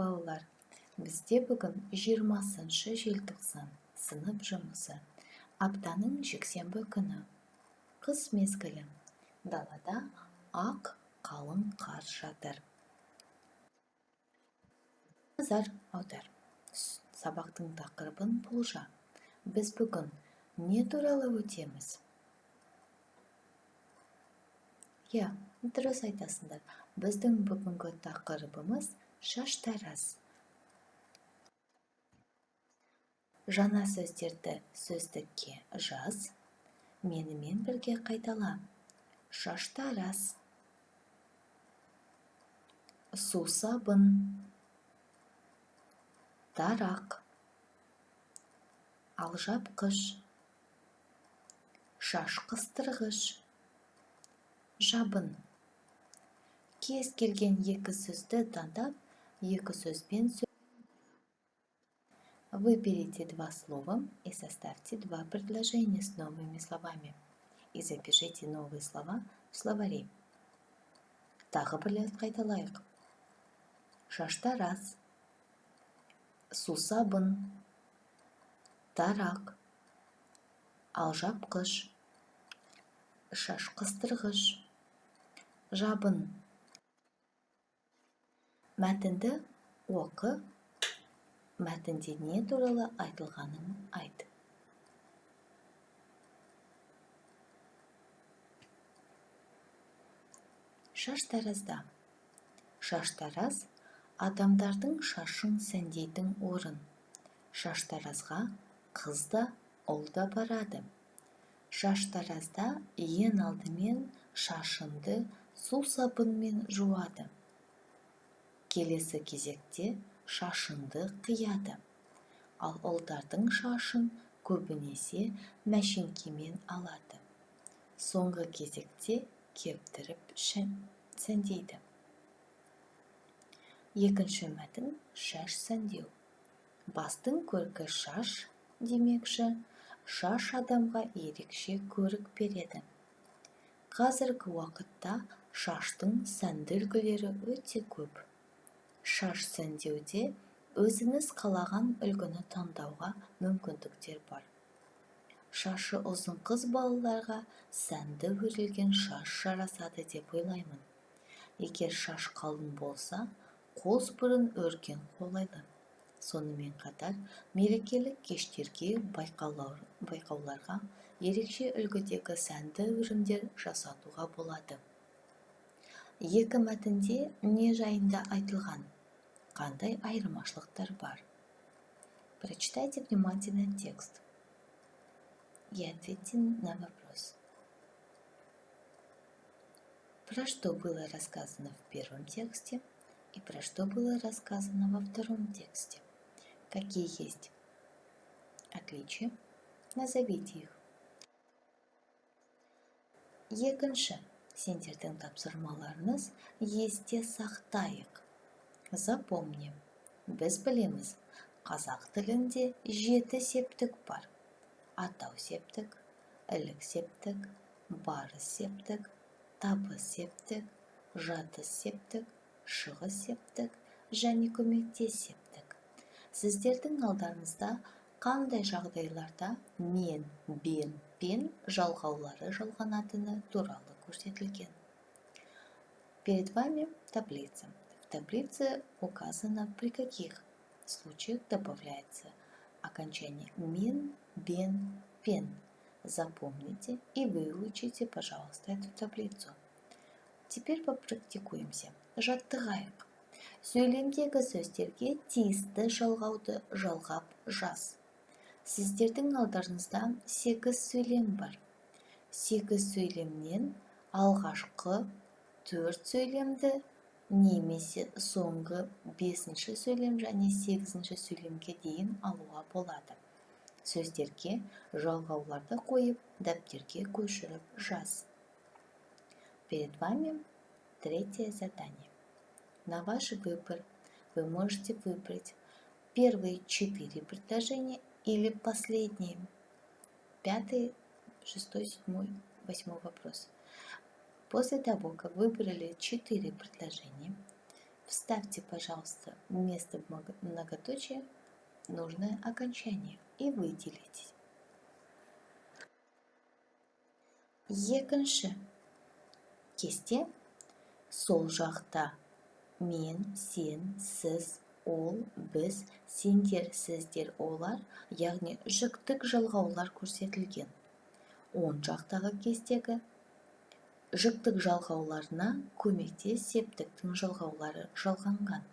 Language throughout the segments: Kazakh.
Балалар, бізде бүгін 20 желтоқсан сынып жұмысы. Аптаның жексенбі күні. Қыс мезгілі. Далада ақ қалың қар жатыр. Назар аудар. Сабақтың тақырыбын болжа. Біз бүгін не туралы өтеміз? Дұрыс айтасыңдар. Біздің бүгінгі тақырыбымыз шаштараз. Жаңа сөздерді сөздікке жаз. Менімен бірге қайтала. Шаштараз. Сусабын. Тарақ. Алжапқыш. Шашқыстырғыш. Жабын. Кез келген екі сөзді таңдап, екі сөзбен Выберите два слова и составьте два предложения с новыми словами. И запишите новые слова в словари. Тағы бір рет қайталайық. Шаштараз. Сусабын. Тарақ. Алжапқыш. Шашқыстырғыш. Жабын. Мәтінді оқы. Мәтінде не туралы айтылғанын айт. Шаштаразда. Шаштараз адамдардың шашын сәндейтін орын. Шаштаразға қыз да, ұл да барады. Шаштаразда ең алдымен шашынды сусабынмен жуады. Келесі кезекте шашынды қияды. Ал ұлдардың шашын көбінесе мәшинкемен алады. Соңғы кезекте кептіріп сәндейді. Екінші мәтін шаш сәндеу. Бастың көркі шаш демекші, шаш адамға ерекше көрік береді. Қазіргі уақытта шаштың сәнді үлгілері өте көп. Шаш сәндеуде өзіңіз қалаған үлгіні таңдауға мүмкіндіктер бар. Шашы ұзын қыз балаларға сәнді өрілген шаш жарасады деп ойлаймын. Егер шаш қалың болса, қос бұрын өрген қолайлы. Сонымен қатар мерекелік кештерге байқауларға ерекше үлгідегі сәнді өрімдер жасатуға болады. Екі мәтінде не жайында айтылған? Қандай айырмашылықтар бар? Прочитайте внимательно текст и ответьте на вопрос. Про что было рассказано в первом тексте и про что было рассказано во втором тексте? Какие есть отличия? Назовите их. Екінші, сендердің тапсырмаларыңыз есте сақтайық. Запомни, біз білеміз, қазақ тілінде 7 септік бар. Атау септік, ілік септік, барыс септік, табыс септік, жатыс септік, шығыс септік және көмектес септік. Сіздердің алдарыңызда қандай жағдайларда мен, бен, пен жалғаулары жалғанатыны туралы көрсетілген. Перед вами таблица. В таблице указано, при каких случаях добавляется окончание мен, бен, пен. Запомните и выучите, пожалуйста, эту таблицу. Теперь попрактикуемся. Жаттығайық. Сөйлемдегі сөздерге тиісті жалғауды жалғап жаз. Сіздердің алдарыңызда 8 сөйлем бар. 8 сөйлемнен алғашқы 4 сөйлемді немесе соңғы 5-ші сөйлем және 8-ші сөйлемге дейін алуға болады. Сөздерге жалғауларды қойып, дәптерге көшіріп жаз. Перед вами третье задание. На ваш выбор вы можете выбрать первые 4 предложения или последние 5, 6, 7, 8 вопрос. После того, как выбрали 4 предложения, Вставьте, пожалуйста, вместо многоточия нужное окончание и выделите. Екінші кесте сол жақта мен, сен, сіз, ол, біз, сендер, сіздер, олар, яғни жүктік жалғаулар көрсетілген. Оң жақтағы кестегі жүктік жалғауларына көмектес септіктің жалғаулары жалғанған.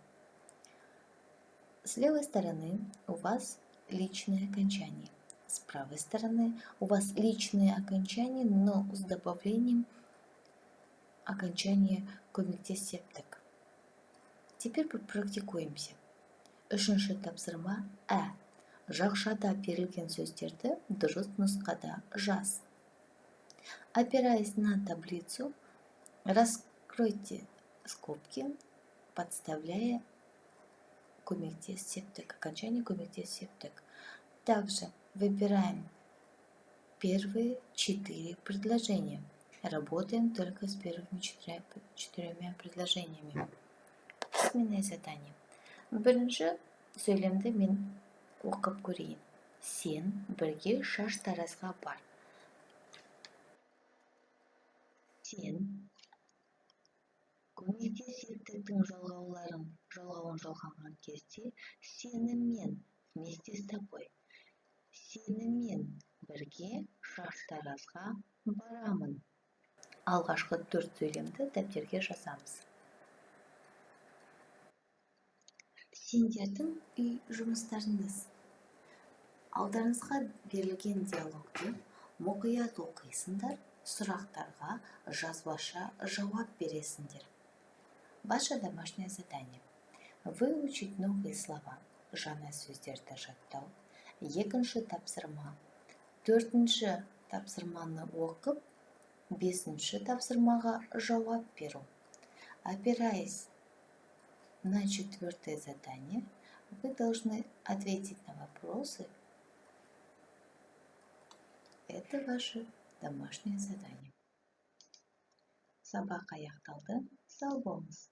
С левой стороны у вас личные окончания. С правой стороны у вас личные окончания, но с добавлением окончания көмектес септік. Теперь практикуемся. Үшінші тапсырма ә. Жақшада берілген сөздерді дұрыс нұсқада жаз. Опираясь на таблицу, раскройте скобки, подставляя көмектес септік, окончание көмектес септік. Также выбираем первые 4 предложения. Работаем только с первыми 4 предложениями. Письменное задание. Бірінші сөйлемді мен оқып көрейін. Сен бірге шаштаразға бар. Сен көмектес септіктің жалғауын жалғанған кезде сенімен вместе с тобой. Сенімен бірге шаштаразға барамын. Алғашқы 4 сөйлемді дәптерге жазамыз. Сендердің үй жұмыстарыңыз. Алдарыңызға берілген диалогты мұқият оқисыңдар, сұрақтарға жазбаша жауап бересіңдер. Ваше домашнее задание. Выучить новые слова, жаңа сөздерді жаттау. Екінші тапсырма. 4-ші тапсырманы оқып, 5-ші тапсырмаға жауап беру. Опираясь на 4-е задание, вы должны ответить на вопросы. Это ваше домашнее задание. Сабақ аяқталды. Сау болыңыз.